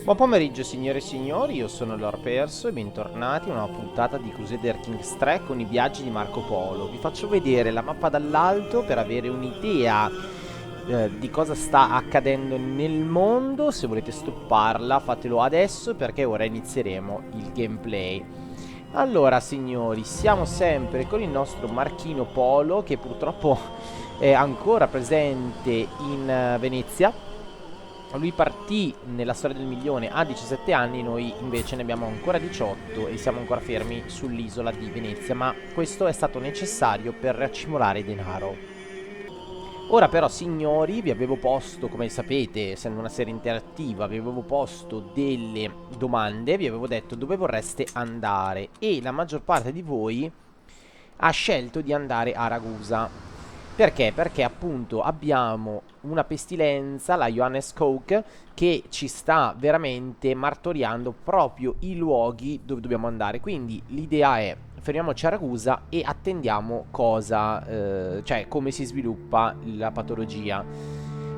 Buon pomeriggio signore e signori, io sono Lord Perso e bentornati a una puntata di Crusader Kings 3 con i viaggi di Marco Polo. Vi faccio vedere la mappa dall'alto per avere un'idea di cosa sta accadendo nel mondo. Se volete stopparla fatelo adesso perché ora inizieremo il gameplay. Allora signori, siamo sempre con il nostro Marchino Polo che purtroppo è ancora presente in Venezia. Lui partì nella storia del milione a 17 anni, noi invece ne abbiamo ancora 18 e siamo ancora fermi sull'isola di Venezia, ma questo è stato necessario per raccimolare denaro. Ora però signori, vi avevo posto, come sapete, essendo una serie interattiva, vi avevo posto delle domande, vi avevo detto dove vorreste andare e la maggior parte di voi ha scelto di andare a Ragusa. Perché? Perché appunto abbiamo una pestilenza, la Johannes Coke, che ci sta veramente martoriando proprio i luoghi dove dobbiamo andare. Quindi l'idea è fermiamoci a Ragusa e attendiamo cosa, cioè come si sviluppa la patologia.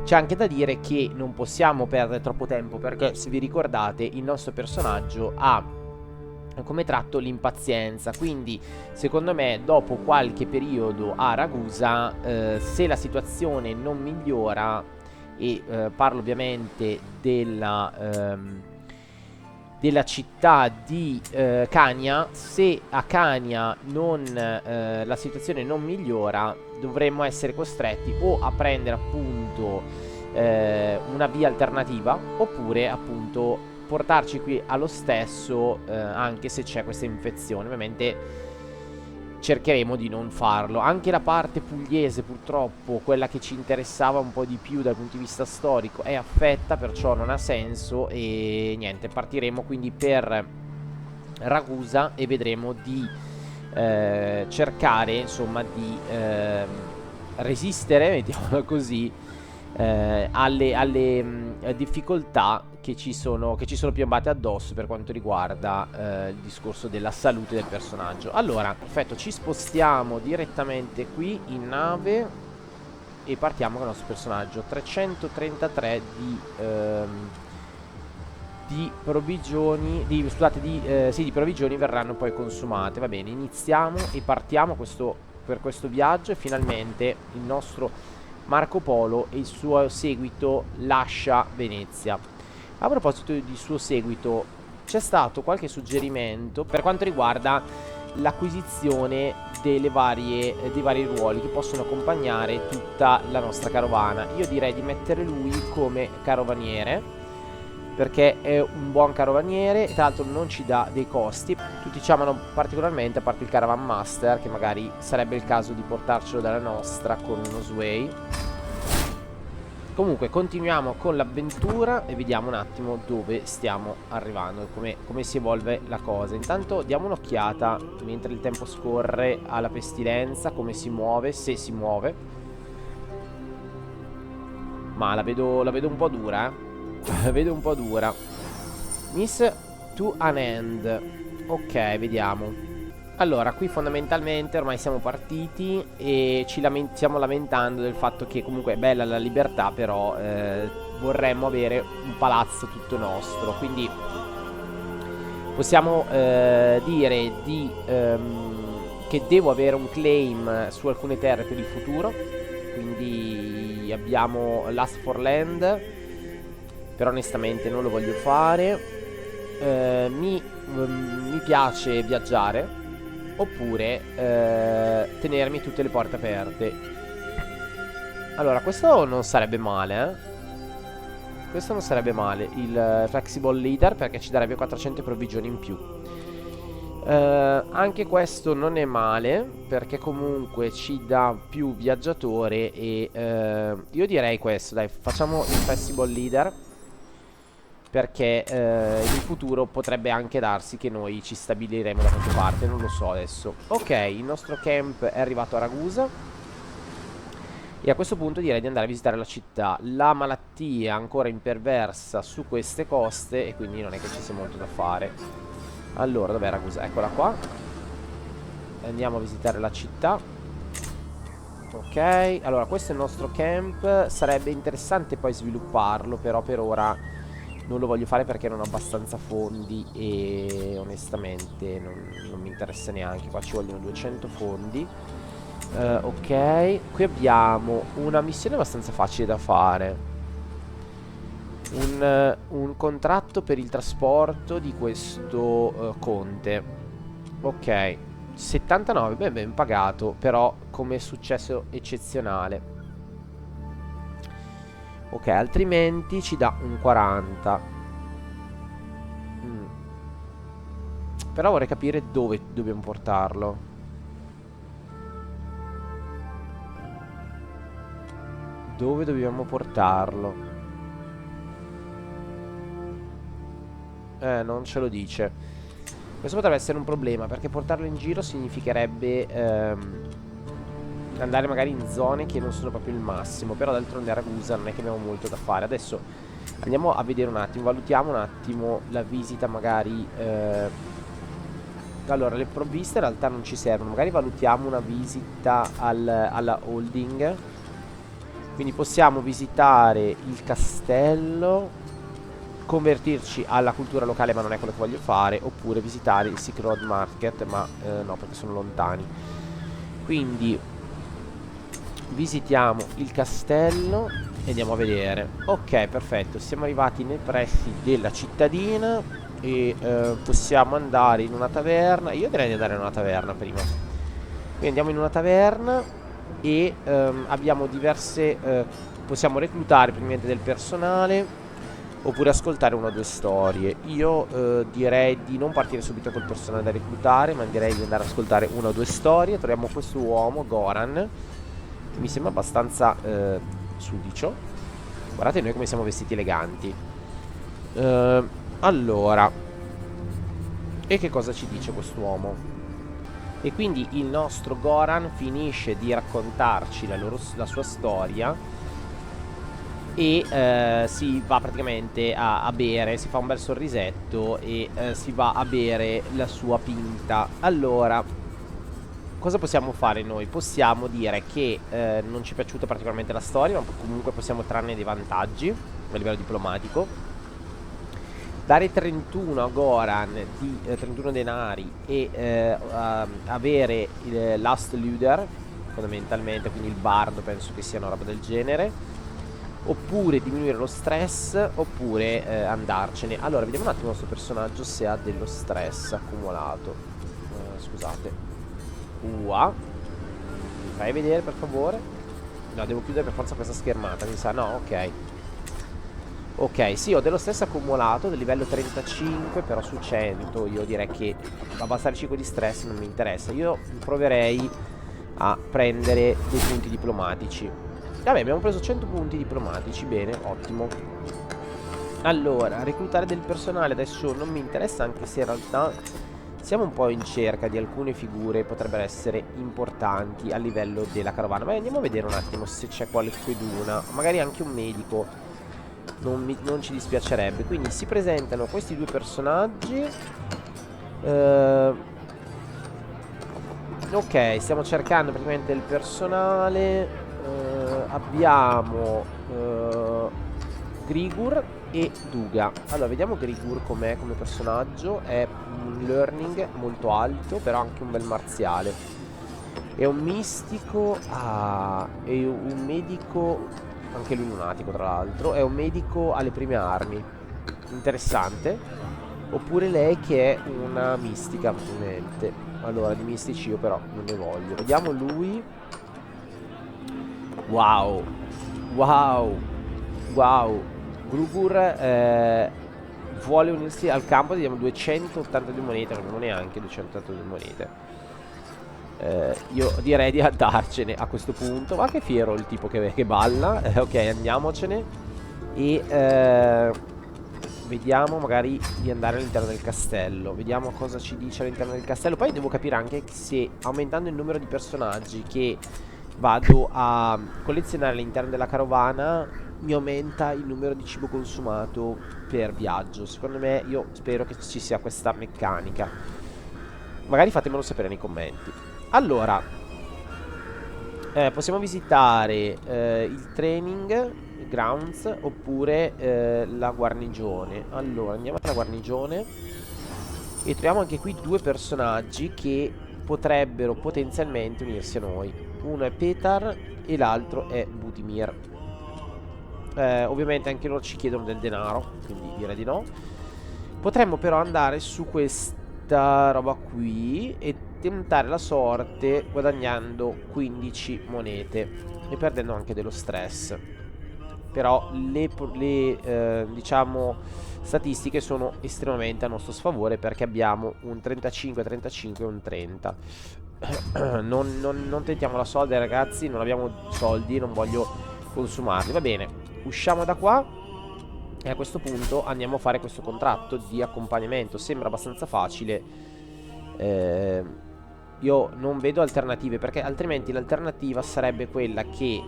C'è anche da dire che non possiamo perdere troppo tempo perché se vi ricordate il nostro personaggio ha come tratto l'impazienza, quindi secondo me dopo qualche periodo a Ragusa, se la situazione non migliora e parlo ovviamente della città di Cania, se a Cania la situazione non migliora dovremmo essere costretti o a prendere appunto una via alternativa oppure appunto portarci qui allo stesso anche se c'è questa infezione. Ovviamente cercheremo di non farlo. Anche la parte pugliese purtroppo, quella che ci interessava un po' di più dal punto di vista storico, è affetta, perciò non ha senso e niente, partiremo quindi per Ragusa e vedremo di cercare insomma di resistere, mettiamola così, alle difficoltà che ci sono piombate addosso per quanto riguarda il discorso della salute del personaggio. Allora, perfetto, ci spostiamo direttamente qui in nave e partiamo con il nostro personaggio. 333 di provvigioni, scusate, sì, di provvigioni verranno poi consumate. Va bene, iniziamo e partiamo per questo viaggio e finalmente il nostro Marco Polo e il suo seguito lascia Venezia. A proposito di suo seguito, c'è stato qualche suggerimento per quanto riguarda l'acquisizione dei vari ruoli che possono accompagnare tutta la nostra carovana. Io direi di mettere lui come carovaniere perché è un buon carovaniere e tra l'altro non ci dà dei costi. Tutti ci amano particolarmente, a parte il Caravan Master, che magari sarebbe il caso di portarcelo dalla nostra con uno Sway. Comunque continuiamo con l'avventura e vediamo un attimo dove stiamo arrivando, come si evolve la cosa. Intanto diamo un'occhiata mentre il tempo scorre alla pestilenza, come si muove, se si muove. Ma la vedo un po' dura, la vedo un po' dura. Miss to an end. Ok, vediamo. Allora, qui fondamentalmente ormai siamo partiti e stiamo lamentando del fatto che comunque è bella la libertà, però vorremmo avere un palazzo tutto nostro. Quindi possiamo dire che devo avere un claim su alcune terre per il futuro. Quindi abbiamo Last for Land, però onestamente non lo voglio fare. Mi piace viaggiare oppure tenermi tutte le porte aperte. Allora, questo non sarebbe male, questo non sarebbe male, il Flexible Leader, perché ci darebbe 400 provvigioni in più. Anche questo non è male, perché comunque ci dà più viaggiatore e io direi questo, dai, facciamo il Flexible Leader, perché in futuro potrebbe anche darsi che noi ci stabiliremo da qualche parte, non lo so adesso. Ok, il nostro camp è arrivato a Ragusa e a questo punto direi di andare a visitare la città. La malattia è ancora imperversa su queste coste e quindi non è che ci sia molto da fare. Allora, dov'è Ragusa? Eccola qua. Andiamo a visitare la città. Ok, allora questo è il nostro camp. Sarebbe interessante poi svilupparlo, però per ora non lo voglio fare perché non ho abbastanza fondi e onestamente non mi interessa neanche. Qua ci vogliono 200 fondi. Ok, qui abbiamo una missione abbastanza facile da fare. Un contratto per il trasporto di questo conte. Ok, 79, beh, ben pagato, però come successo eccezionale. Ok, altrimenti ci dà un 40. Però vorrei capire dove dobbiamo portarlo. Dove dobbiamo portarlo? Non ce lo dice. Questo potrebbe essere un problema, perché portarlo in giro significherebbe andare magari in zone che non sono proprio il massimo. Però d'altronde a Ragusa non è che abbiamo molto da fare. Adesso andiamo a vedere un attimo, valutiamo un attimo la visita magari. Allora, le provviste in realtà non ci servono. Magari valutiamo una visita alla holding. Quindi possiamo visitare il castello, convertirci alla cultura locale, ma non è quello che voglio fare. Oppure visitare il Silk Road Market, ma no, perché sono lontani. Quindi visitiamo il castello e andiamo a vedere. Ok, perfetto, siamo arrivati nei pressi della cittadina e possiamo andare in una taverna. Io direi di andare in una taverna prima. Quindi andiamo in una taverna e abbiamo diverse... possiamo reclutare praticamente del personale oppure ascoltare una o due storie. Io direi di non partire subito col personale da reclutare, ma direi di andare ad ascoltare una o due storie. Troviamo questo uomo, Goran, che mi sembra abbastanza sudicio. Guardate noi come siamo vestiti eleganti. Allora, e che cosa ci dice quest'uomo? E quindi il nostro Goran finisce di raccontarci la sua storia e si va praticamente a bere, si fa un bel sorrisetto e si va a bere la sua pinta. Allora, cosa possiamo fare noi? Possiamo dire che non ci è piaciuta particolarmente la storia, ma comunque possiamo trarne dei vantaggi a livello diplomatico. Dare 31 a Goran di 31 denari e avere il Last Luder, fondamentalmente, quindi il bardo, penso che sia una roba del genere. Oppure diminuire lo stress, oppure andarcene. Allora, vediamo un attimo il nostro personaggio se ha dello stress accumulato. Scusate. Mi fai vedere per favore? No, devo chiudere per forza questa schermata, mi sa. No, ok. Ok, sì, ho dello stress accumulato del livello 35, però su 100 io direi che abbassare 5 di stress non mi interessa. Io proverei a prendere dei punti diplomatici. Vabbè, abbiamo preso 100 punti diplomatici, bene, ottimo. Allora, reclutare del personale adesso non mi interessa, anche se in realtà siamo un po' in cerca di alcune figure che potrebbero essere importanti a livello della carovana. Ma andiamo a vedere un attimo se c'è qualcuna, magari anche un medico. Non ci dispiacerebbe. Quindi si presentano questi due personaggi. Ok, stiamo cercando praticamente il personale. Abbiamo Grigur e Duga. Allora, vediamo Grigur com'è come personaggio. È un learning molto alto, però anche un bel marziale. È un mistico. È un medico. Anche lui lunatico, tra l'altro. È un medico alle prime armi. Interessante. Oppure lei che è una mistica, probabilmente. Allora, di mistici io però non ne voglio. Vediamo lui. Wow. Wow. Wow. Grugur vuole unirsi al campo. Diamo 282 monete. Non neanche 282 monete. Io direi di andarcene a questo punto. Ma che fiero il tipo che balla. Ok, andiamocene. E vediamo magari di andare all'interno del castello. Vediamo cosa ci dice all'interno del castello. Poi devo capire anche se aumentando il numero di personaggi che vado a collezionare all'interno della carovana mi aumenta il numero di cibo consumato per viaggio. Secondo me, io spero che ci sia questa meccanica. Magari fatemelo sapere nei commenti. Allora, possiamo visitare il training, Grounds oppure la guarnigione. Allora andiamo alla guarnigione e troviamo anche qui due personaggi che potrebbero potenzialmente unirsi a noi. Uno è Petar e l'altro è Budimir. Ovviamente anche loro ci chiedono del denaro, quindi direi di no. Potremmo però andare su questa roba qui e tentare la sorte guadagnando 15 monete e perdendo anche dello stress. Però le diciamo statistiche sono estremamente a nostro sfavore, perché abbiamo un 35, 35 e un 30. Non tentiamo la solda, ragazzi, non abbiamo soldi, non voglio consumarli. Va bene, usciamo da qua e a questo punto andiamo a fare questo contratto di accompagnamento. Sembra abbastanza facile. Io non vedo alternative, perché altrimenti l'alternativa sarebbe quella che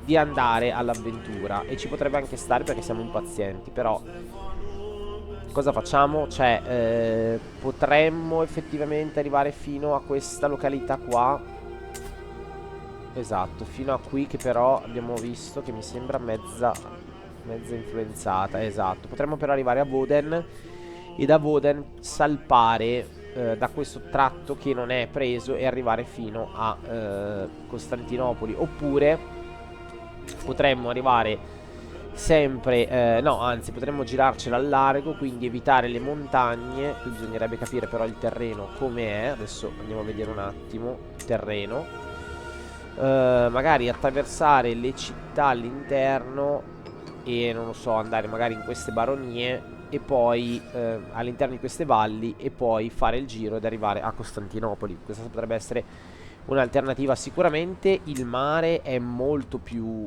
di andare all'avventura, e ci potrebbe anche stare perché siamo impazienti. Però cosa facciamo? Cioè potremmo effettivamente arrivare fino a questa località qua. Esatto, fino a qui, che però abbiamo visto che mi sembra mezza influenzata. Esatto, potremmo però arrivare a Voden e da Voden salpare da questo tratto che non è preso e arrivare fino a Costantinopoli. Oppure potremmo arrivare sempre no, anzi potremmo girarcela al largo, quindi evitare le montagne. Qui bisognerebbe capire però il terreno come è. Adesso andiamo a vedere un attimo il terreno. Magari attraversare le città all'interno e non lo so, andare magari in queste baronie e poi all'interno di queste valli, e poi fare il giro ed arrivare a Costantinopoli. Questa potrebbe essere un'alternativa. Sicuramente il mare è molto più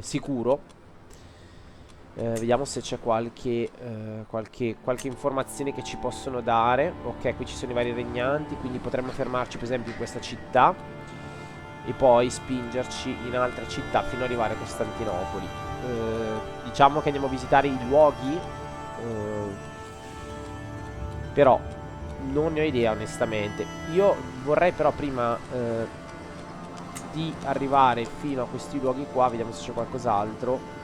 sicuro. Vediamo se c'è qualche informazione che ci possono dare. Ok, qui ci sono i vari regnanti, quindi potremmo fermarci per esempio in questa città e poi spingerci in altre città fino ad arrivare a Costantinopoli. Diciamo che andiamo a visitare i luoghi, però non ne ho idea onestamente. Io vorrei però prima di arrivare fino a questi luoghi qua, vediamo se c'è qualcos'altro.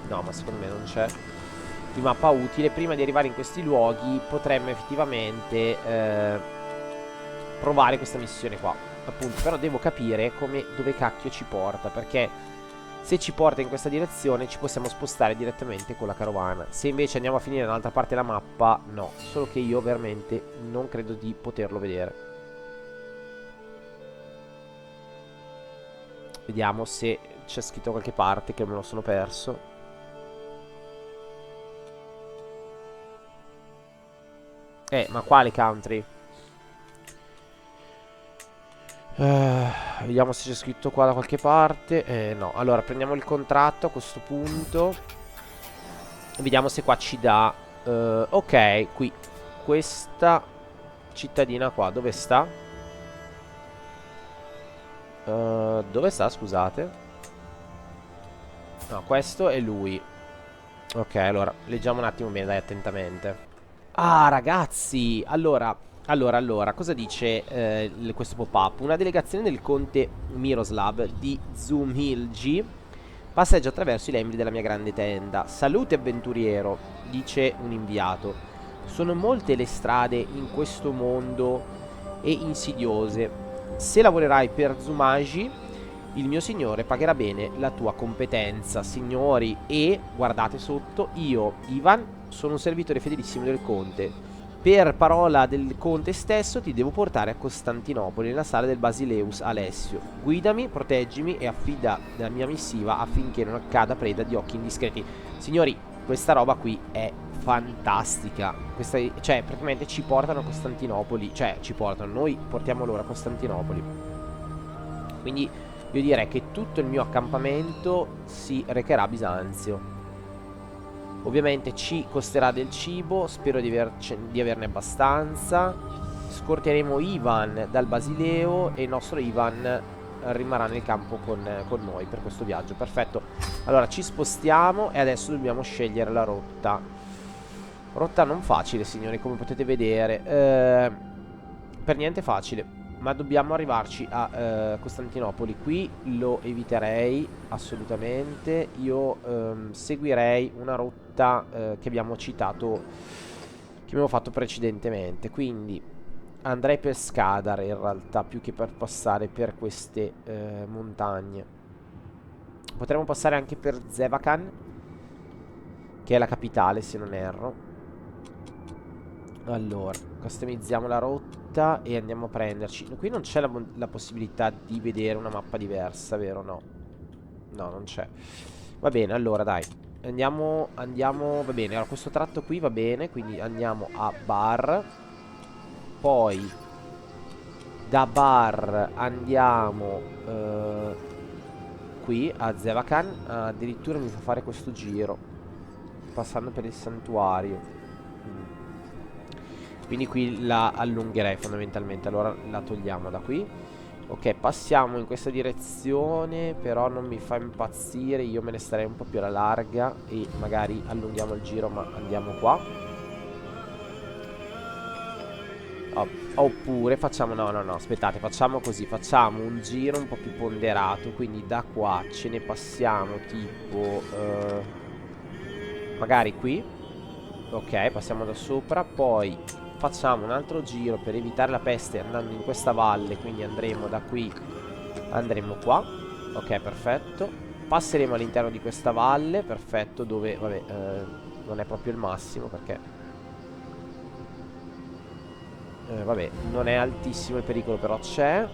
No, ma secondo me non c'è di mappa utile. Prima di arrivare in questi luoghi potremmo effettivamente provare questa missione qua, appunto. Però devo capire dove cacchio ci porta, perché se ci porta in questa direzione ci possiamo spostare direttamente con la carovana. Se invece andiamo a finire dall'altra parte della mappa, no. Solo che io veramente non credo di poterlo vedere. Vediamo se c'è scritto da qualche parte, che me lo sono perso. Ma quale country? Vediamo se c'è scritto qua da qualche parte. No, allora prendiamo il contratto a questo punto. Vediamo se qua ci dà ok, qui questa cittadina qua dove sta? Dove sta, scusate? No, questo è lui. Ok, allora leggiamo un attimo bene, dai, attentamente. Ah, ragazzi, allora, cosa dice questo pop-up? Una delegazione del conte Miroslav di Zumhilji passeggia attraverso i lembi della mia grande tenda. Salute, avventuriero, dice un inviato. Sono molte le strade in questo mondo e insidiose. Se lavorerai per Zumaji, il mio signore pagherà bene la tua competenza. Signori, e guardate sotto, io, Ivan, sono un servitore fedelissimo del conte. Per parola del conte stesso ti devo portare a Costantinopoli, nella sala del Basileus Alessio. Guidami, proteggimi e affida la mia missiva affinché non accada preda di occhi indiscreti. Signori, questa roba qui è fantastica. Cioè, praticamente ci portano a Costantinopoli. Cioè, ci portano, noi portiamo loro a Costantinopoli. Quindi io direi che tutto il mio accampamento si recherà a Bisanzio. Ovviamente ci costerà del cibo, spero di averne abbastanza. Scorteremo Ivan dal Basileo e il nostro Ivan rimarrà nel campo con noi per questo viaggio. Perfetto. Allora ci spostiamo e adesso dobbiamo scegliere la rotta. Rotta non facile, signori, come potete vedere. Per niente facile. ma dobbiamo arrivarci a Costantinopoli. Qui lo eviterei assolutamente. Io seguirei una rotta che abbiamo citato, che abbiamo fatto precedentemente. Quindi andrei per Skadar in realtà, più che per passare per queste montagne. Potremmo passare anche per Zevakan, che è la capitale se non erro. Allora, customizziamo la rotta e andiamo a prenderci. Qui non c'è la possibilità di vedere una mappa diversa, vero? No. No, non c'è. Va bene, allora dai. Andiamo, va bene. Allora, questo tratto qui va bene, quindi andiamo a Bar. Poi da Bar andiamo qui a Zevakan. Addirittura mi fa fare questo giro, passando per il santuario. Quindi qui la allungherei fondamentalmente. Allora la togliamo da qui. Ok, passiamo in questa direzione, però non mi fa impazzire. Io me ne starei un po' più alla larga e magari allunghiamo il giro, ma andiamo qua. Oppure facciamo, no, aspettate, facciamo così. Facciamo un giro un po' più ponderato. Quindi da qua ce ne passiamo tipo magari qui. Ok, passiamo da sopra. Poi facciamo un altro giro per evitare la peste andando in questa valle. Quindi andremo da qui, andremo qua. Ok, perfetto. Passeremo all'interno di questa valle. Perfetto, dove, vabbè, non è proprio il massimo perché vabbè, non è altissimo il pericolo, però c'è.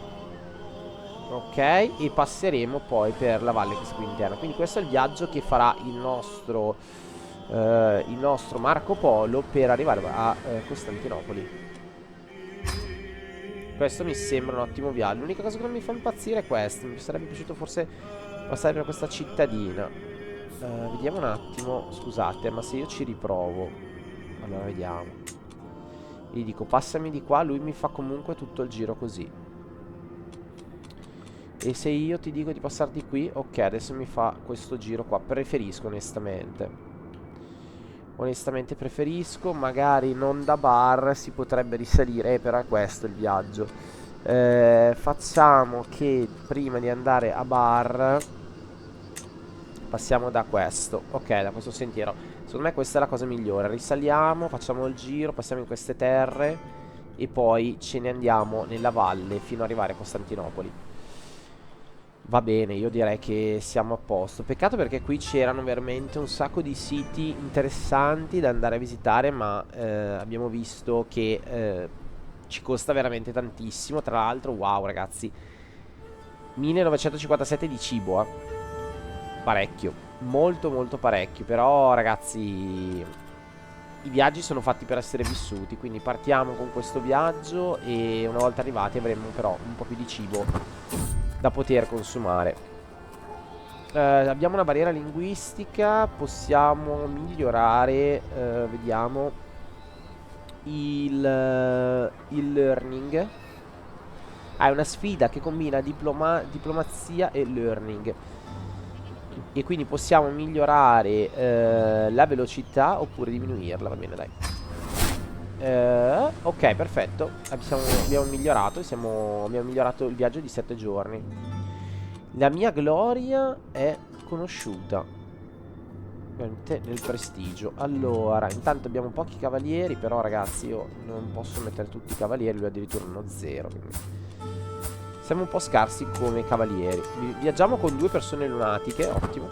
Ok, e passeremo poi per la valle che sta qui interna. Quindi questo è il viaggio che farà il nostro Marco Polo per arrivare a Costantinopoli. Questo mi sembra un ottimo viaggio. L'unica cosa che non mi fa impazzire è questo. Mi sarebbe piaciuto forse passare per questa cittadina. Vediamo un attimo. Scusate, ma se io ci riprovo, allora vediamo. Gli dico passami di qua, lui mi fa comunque tutto il giro così. E se io ti dico di passare di qui, ok, adesso mi fa questo giro qua. Preferisco onestamente. Onestamente preferisco. Magari non da Bar, si potrebbe risalire, però è questo il viaggio. Facciamo che prima di andare a Bar passiamo da questo. Ok, da questo sentiero. Secondo me questa è la cosa migliore. Risaliamo, facciamo il giro, passiamo in queste terre e poi ce ne andiamo nella valle fino ad arrivare a Costantinopoli. Va bene, io direi che siamo a posto. Peccato perché qui c'erano veramente un sacco di siti interessanti da andare a visitare, ma abbiamo visto che ci costa veramente tantissimo. Tra l'altro, wow ragazzi, 1957 di cibo, parecchio. Molto molto parecchio. Però ragazzi, i viaggi sono fatti per essere vissuti. Quindi partiamo con questo viaggio e una volta arrivati avremo però un po' più di cibo da poter consumare. Abbiamo una barriera linguistica. Possiamo migliorare, vediamo, il learning. È una sfida che combina diplomazia e learning. E quindi possiamo migliorare la velocità oppure diminuirla. Va bene, dai. Ok, perfetto. Abbiamo migliorato. Abbiamo migliorato il viaggio di 7 giorni. La mia gloria è conosciuta nel prestigio. Allora, intanto abbiamo pochi cavalieri. Però ragazzi, io non posso mettere tutti i cavalieri. Lui addirittura uno 0. Quindi siamo un po' scarsi come cavalieri. Viaggiamo con 2 persone lunatiche. Ottimo.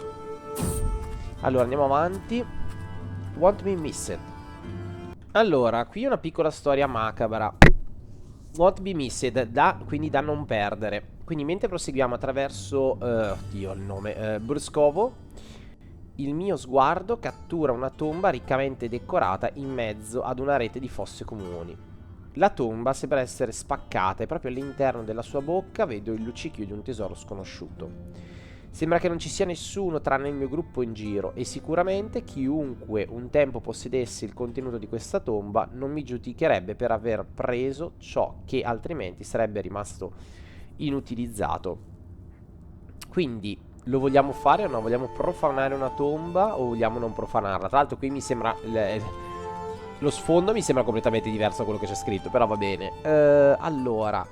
Allora, andiamo avanti. Won't be missed. Allora, qui una piccola storia macabra. Won't be missed, quindi da non perdere. Quindi mentre proseguiamo attraverso oddio il nome, Bruscovo, il mio sguardo cattura una tomba riccamente decorata in mezzo ad una rete di fosse comuni. La tomba sembra essere spaccata e proprio all'interno della sua bocca vedo il luccichio di un tesoro sconosciuto. Sembra che non ci sia nessuno tranne il mio gruppo in giro e sicuramente chiunque un tempo possedesse il contenuto di questa tomba non mi giudicherebbe per aver preso ciò che altrimenti sarebbe rimasto inutilizzato. Quindi lo vogliamo fare o no? Vogliamo profanare una tomba o vogliamo non profanarla? Tra l'altro qui mi sembra lo sfondo mi sembra completamente diverso da quello che c'è scritto, però va bene. Allora,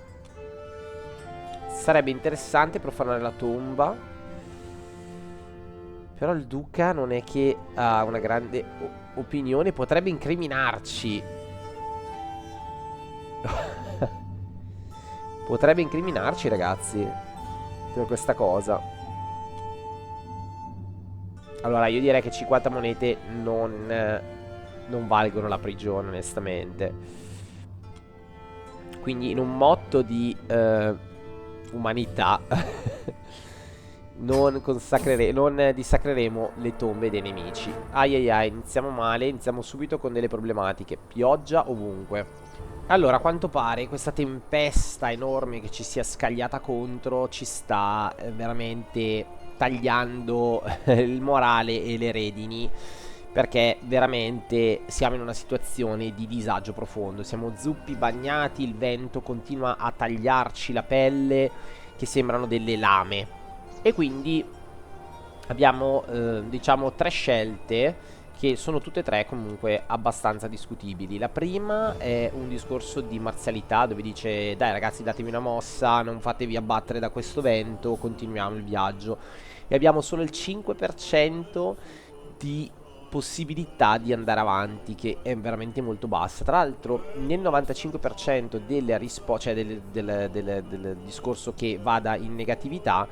Sarebbe interessante profanare la tomba. Però il duca non è che ha una grande opinione. Potrebbe incriminarci. Potrebbe incriminarci, ragazzi, per questa cosa. Allora, io direi che 50 monete non valgono la prigione, onestamente. Quindi in un motto di umanità non dissacreremo le tombe dei nemici. Ai ai ai, iniziamo male, iniziamo subito con delle problematiche. Pioggia ovunque. Allora, a quanto pare questa tempesta enorme che ci sia scagliata contro ci sta veramente tagliando il morale e le redini, perché veramente siamo in una situazione di disagio profondo. Siamo zuppi bagnati, il vento continua a tagliarci la pelle, che sembrano delle lame. E quindi abbiamo, diciamo, tre scelte che sono tutte e tre comunque abbastanza discutibili. La prima è un discorso di marzialità, dove dice: dai ragazzi, datemi una mossa, non fatevi abbattere da questo vento, continuiamo il viaggio. E abbiamo solo il 5% di possibilità di andare avanti, che è veramente molto bassa. Tra l'altro nel 95% delle risposte, cioè del discorso che vada in negatività,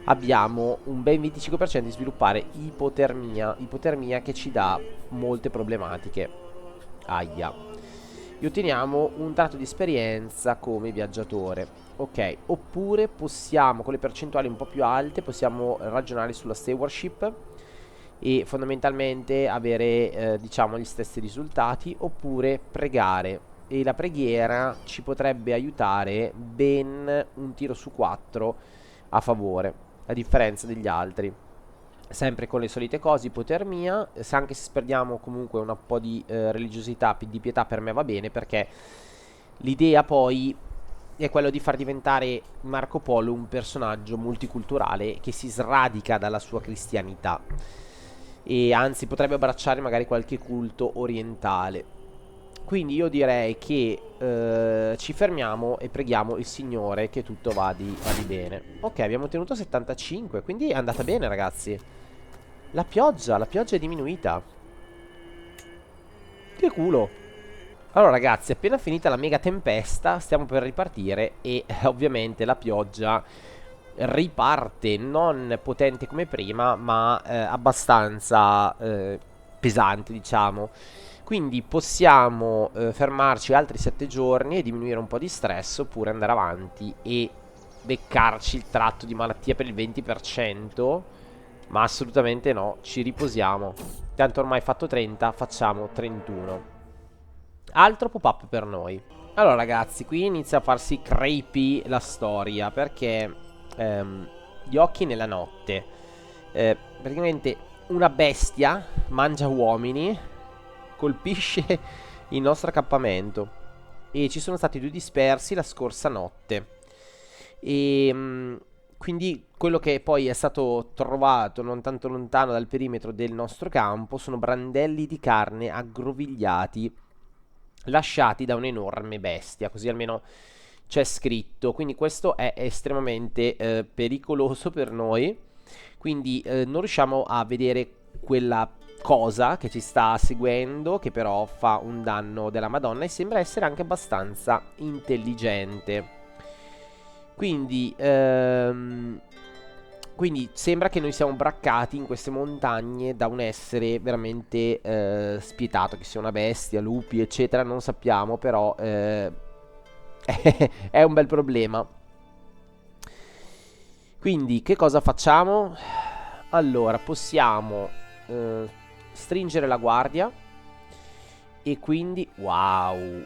abbiamo un ben 25% di sviluppare ipotermia che ci dà molte problematiche. Aia. E otteniamo un tratto di esperienza come viaggiatore. Ok, oppure possiamo, con le percentuali un po' più alte, possiamo ragionare sulla stewardship e fondamentalmente avere, diciamo, gli stessi risultati, oppure pregare. E la preghiera ci potrebbe aiutare ben un tiro su 4 a favore, a differenza degli altri. Sempre con le solite cose, ipotermia, anche se perdiamo comunque un po' di religiosità, di pietà, per me va bene, perché l'idea poi è quello di far diventare Marco Polo un personaggio multiculturale che si sradica dalla sua cristianità e anzi potrebbe abbracciare magari qualche culto orientale. Quindi io direi che ci fermiamo e preghiamo il Signore che tutto vadi bene. Ok, abbiamo ottenuto 75, quindi è andata bene, ragazzi. La pioggia è diminuita. Che culo. Allora ragazzi, appena finita la mega tempesta, stiamo per ripartire e ovviamente la pioggia riparte, non potente come prima, ma abbastanza pesante, diciamo. Quindi possiamo fermarci altri 7 giorni e diminuire un po' di stress, oppure andare avanti e beccarci il tratto di malattia per il 20%. Ma assolutamente no, ci riposiamo. Tanto ormai fatto 30, facciamo 31. Altro pop-up per noi. Allora ragazzi, qui inizia a farsi creepy la storia, perché gli occhi nella notte. Praticamente una bestia mangia uomini, colpisce il nostro accampamento e ci sono stati 2 dispersi la scorsa notte. E quindi quello che poi è stato trovato non tanto lontano dal perimetro del nostro campo sono brandelli di carne aggrovigliati, lasciati da un'enorme bestia, così almeno c'è scritto. Quindi questo è estremamente pericoloso per noi. Quindi non riusciamo a vedere quella cosa che ci sta seguendo, che però fa un danno della Madonna e sembra essere anche abbastanza intelligente. Quindi sembra che noi siamo braccati in queste montagne da un essere veramente spietato, che sia una bestia, lupi, eccetera, non sappiamo, però è un bel problema. Quindi che cosa facciamo? Allora, possiamo stringere la guardia e quindi wow.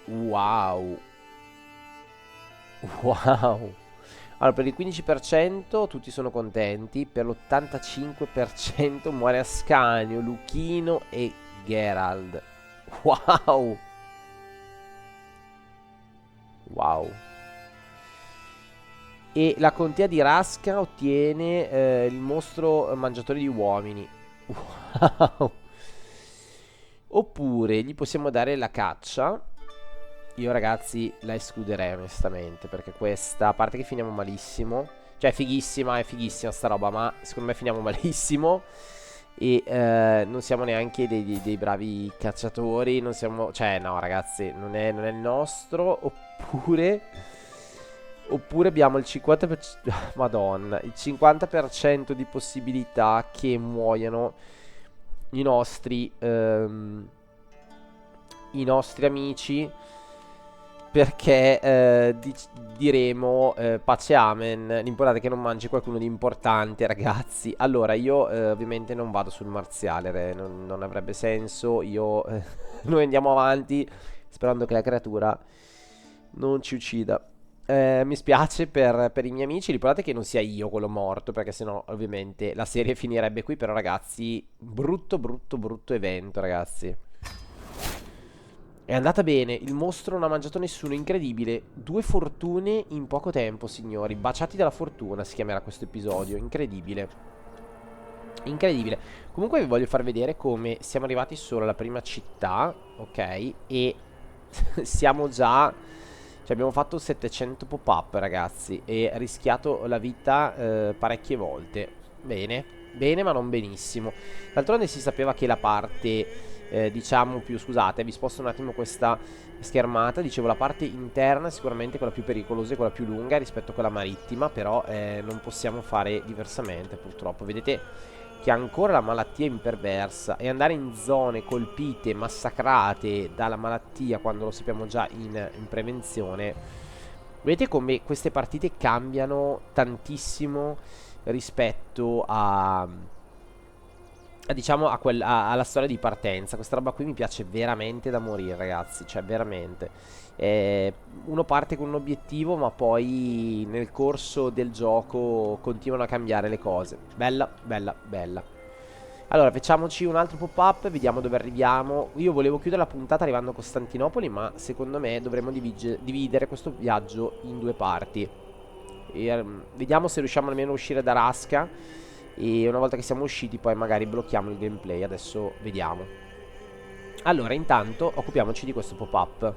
Wow. Wow. Allora, per il 15% tutti sono contenti, per l'85% muore Ascanio, Luchino e Gerald. Wow. Wow. E la contea di Rasca ottiene il mostro mangiatore di uomini. Wow. Oppure gli possiamo dare la caccia io ragazzi la escluderei onestamente, perché questa, a parte che finiamo malissimo, cioè è fighissima sta roba, ma secondo me finiamo malissimo. E non siamo neanche dei bravi cacciatori. Non siamo. Cioè, no, ragazzi, non è il nostro. Oppure abbiamo il 50%. Madonna, il 50% di possibilità che muoiano i nostri. I nostri amici. Perché diremo pace amen. L'importante è che non mangi qualcuno di importante, ragazzi. Allora io ovviamente non vado sul marziale, non avrebbe senso. Noi andiamo avanti sperando che la creatura non ci uccida. Mi spiace per i miei amici. L'importante è che non sia io quello morto, perché sennò ovviamente la serie finirebbe qui. Però ragazzi, brutto brutto brutto evento, ragazzi. È andata bene, il mostro non ha mangiato nessuno, incredibile. 2 fortune in poco tempo, signori. Baciati dalla fortuna si chiamerà questo episodio, incredibile. Incredibile. Comunque vi voglio far vedere come siamo arrivati solo alla prima città, ok? E siamo già. Cioè abbiamo fatto 700 pop-up, ragazzi. E rischiato la vita parecchie volte. Bene, bene ma non benissimo. D'altronde si sapeva che la parte diciamo più, scusate, vi sposto un attimo questa schermata. Dicevo, la parte interna è sicuramente quella più pericolosa e quella più lunga rispetto a quella marittima. Però non possiamo fare diversamente, purtroppo. Vedete che ancora la malattia è imperversa. E andare in zone colpite, massacrate dalla malattia, quando lo sappiamo già in prevenzione. Vedete come queste partite cambiano tantissimo rispetto diciamo alla storia di partenza. Questa roba qui mi piace veramente da morire, ragazzi. Cioè veramente uno parte con un obiettivo, ma poi nel corso del gioco continuano a cambiare le cose. Bella, bella, bella. Allora facciamoci un altro pop-up, vediamo dove arriviamo. Io volevo chiudere la puntata arrivando a Costantinopoli, ma secondo me dovremmo dividere questo viaggio in 2 parti. Vediamo se riusciamo almeno a uscire da Rasca. E una volta che siamo usciti poi magari blocchiamo il gameplay. Adesso vediamo. Allora intanto occupiamoci di questo pop-up.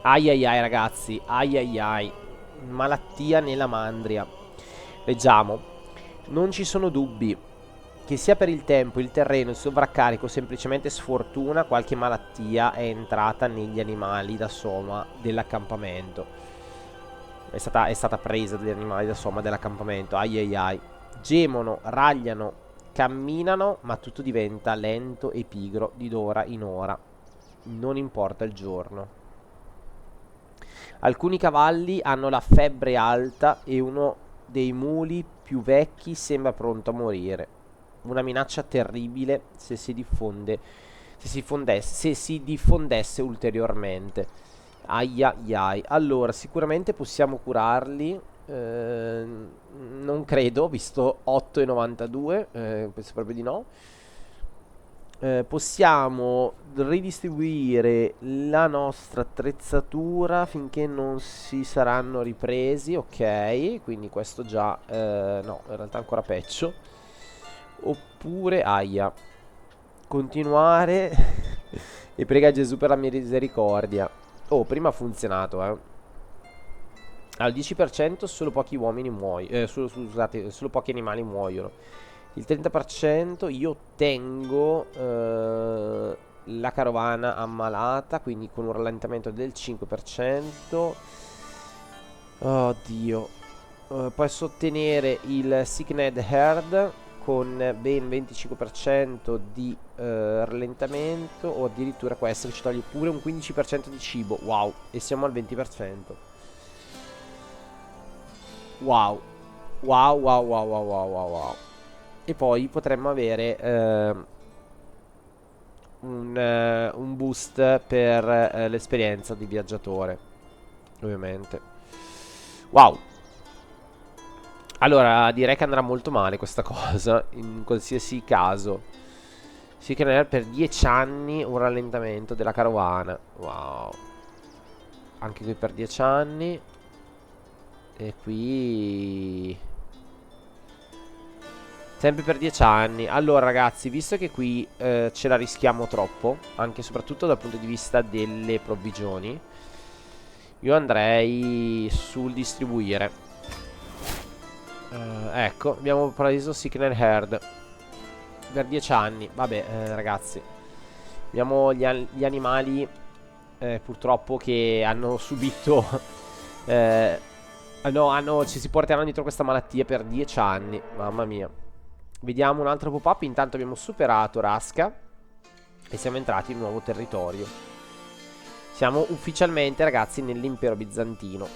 Ai ai ai, ragazzi. Ai ai ai. Malattia nella mandria. Leggiamo. Non ci sono dubbi che sia per il tempo, il terreno, il sovraccarico o semplicemente sfortuna, qualche malattia è entrata negli animali da soma dell'accampamento. È stata presa dagli animali da soma dell'accampamento. Ai ai ai. Gemono, ragliano, camminano, ma tutto diventa lento e pigro di d'ora in ora. Non importa il giorno. Alcuni cavalli hanno la febbre alta e uno dei muli più vecchi sembra pronto a morire. Una minaccia terribile se si diffondesse ulteriormente. Aia ai. Allora, sicuramente possiamo curarli. Non credo, visto 8,92. Penso proprio di no. Possiamo ridistribuire la nostra attrezzatura finché non si saranno ripresi. Ok, quindi questo già no, in realtà ancora peggio. Oppure aia. Continuare e prega Gesù per la mia misericordia. Oh, prima ha funzionato, al 10% solo pochi uomini muoiono. Scusate, solo pochi animali muoiono. Il 30% io tengo la carovana ammalata, quindi con un rallentamento del 5%. Oddio. Posso ottenere il Sickned Herd con ben 25% di rallentamento, o addirittura questo che ci toglie pure un 15% di cibo. Wow, e siamo al 20%. Wow. Wow, wow, wow, wow, wow, wow, wow. E poi potremmo avere un boost per l'esperienza di viaggiatore, ovviamente. Wow. Allora, direi che andrà molto male questa cosa, in qualsiasi caso. Si creerà per 10 anni un rallentamento della carovana. Wow. Anche qui per 10 anni. E qui sempre per 10 anni. Allora ragazzi, visto che qui ce la rischiamo troppo, anche e soprattutto dal punto di vista delle provvigioni, Io andrei sul distribuire. Ecco, abbiamo preso Sickner Herd per 10 anni. Vabbè, ragazzi, abbiamo gli animali purtroppo che hanno subito ci si porteranno dietro questa malattia per 10 anni. Mamma mia. Vediamo un altro pop-up. Intanto abbiamo superato Rasca e siamo entrati in un nuovo territorio. Siamo ufficialmente, ragazzi, nell'impero bizantino.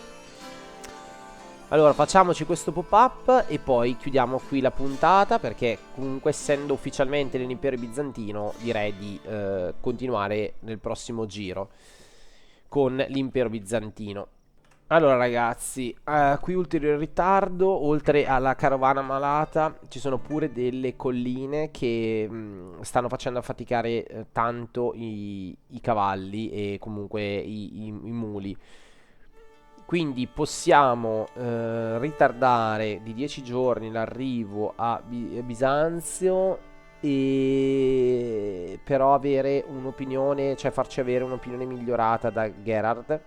Allora, facciamoci questo pop-up e poi chiudiamo qui la puntata, perché comunque, essendo ufficialmente nell'impero bizantino, direi di continuare nel prossimo giro con l'impero bizantino. Allora, ragazzi, qui ulteriore ritardo. Oltre alla carovana malata ci sono pure delle colline che stanno facendo affaticare tanto i cavalli e comunque i muli. Quindi possiamo ritardare di 10 giorni l'arrivo a Bisanzio, e però avere un'opinione, cioè farci avere un'opinione migliorata da Gerard.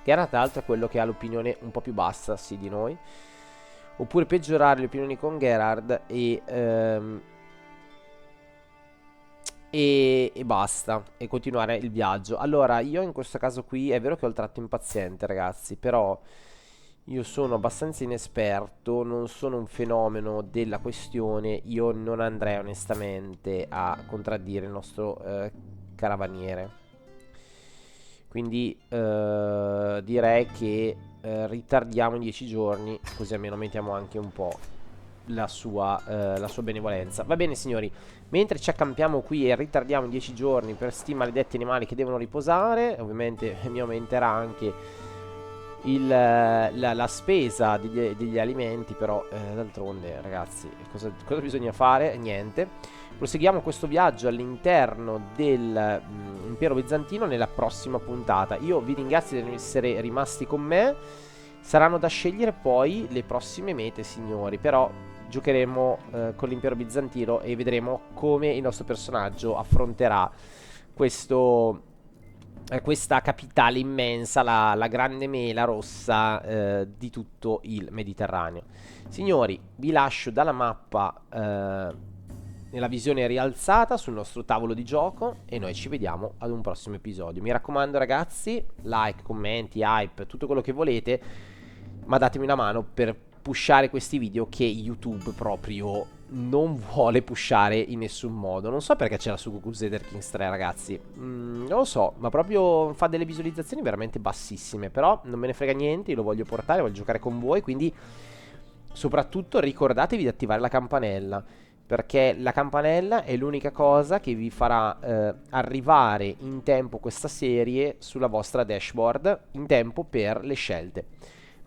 Gerard, tra l'altro, è quello che ha l'opinione un po' più bassa, sì, di noi. Oppure peggiorare le opinioni con Gerard e basta, e continuare il viaggio. Allora, io in questo caso qui è vero che ho il tratto impaziente, ragazzi, però io sono abbastanza inesperto, non sono un fenomeno della questione. Io non andrei onestamente a contraddire il nostro caravaniere. Quindi direi che ritardiamo in 10 giorni, così almeno mettiamo anche un po' la sua benevolenza. Va bene, signori, mentre ci accampiamo qui e ritardiamo in 10 giorni per sti maledetti animali che devono riposare, ovviamente mi aumenterà anche la spesa degli alimenti, però d'altronde, ragazzi, cosa bisogna fare? Niente. Proseguiamo questo viaggio all'interno dell'impero bizantino nella prossima puntata. Io vi ringrazio di essere rimasti con me. Saranno da scegliere poi le prossime mete, signori, però giocheremo con l'impero bizantino e vedremo come il nostro personaggio affronterà questa capitale immensa, la grande mela rossa di tutto il Mediterraneo. Signori, vi lascio dalla mappa nella visione rialzata sul nostro tavolo di gioco e noi ci vediamo ad un prossimo episodio. Mi raccomando, ragazzi, like, commenti, hype, tutto quello che volete, ma datemi una mano per pushare questi video che YouTube proprio non vuole pushare in nessun modo. Non so perché c'è la su Crusader Kings 3, ragazzi. Non lo so, ma proprio fa delle visualizzazioni veramente bassissime. Però non me ne frega niente, io lo voglio portare, voglio giocare con voi. Quindi soprattutto ricordatevi di attivare la campanella, perché la campanella è l'unica cosa che vi farà arrivare in tempo questa serie sulla vostra dashboard, in tempo per le scelte.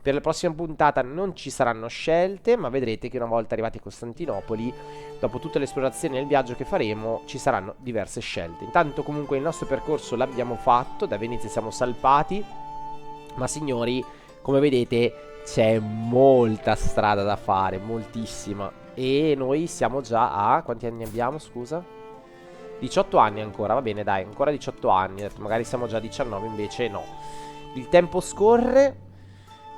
Per la prossima puntata non ci saranno scelte, ma vedrete che una volta arrivati a Costantinopoli, dopo tutte le esplorazioni e il viaggio che faremo, ci saranno diverse scelte. Intanto comunque il nostro percorso l'abbiamo fatto, da Venezia siamo salpati, ma signori, come vedete c'è molta strada da fare, moltissima. E noi siamo già a... quanti anni abbiamo, scusa? 18 anni ancora, va bene, dai, ancora 18 anni. Magari siamo già a 19, invece no. Il tempo scorre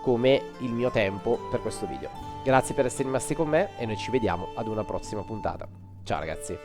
come il mio tempo per questo video. Grazie per essere rimasti con me e noi ci vediamo ad una prossima puntata. Ciao, ragazzi.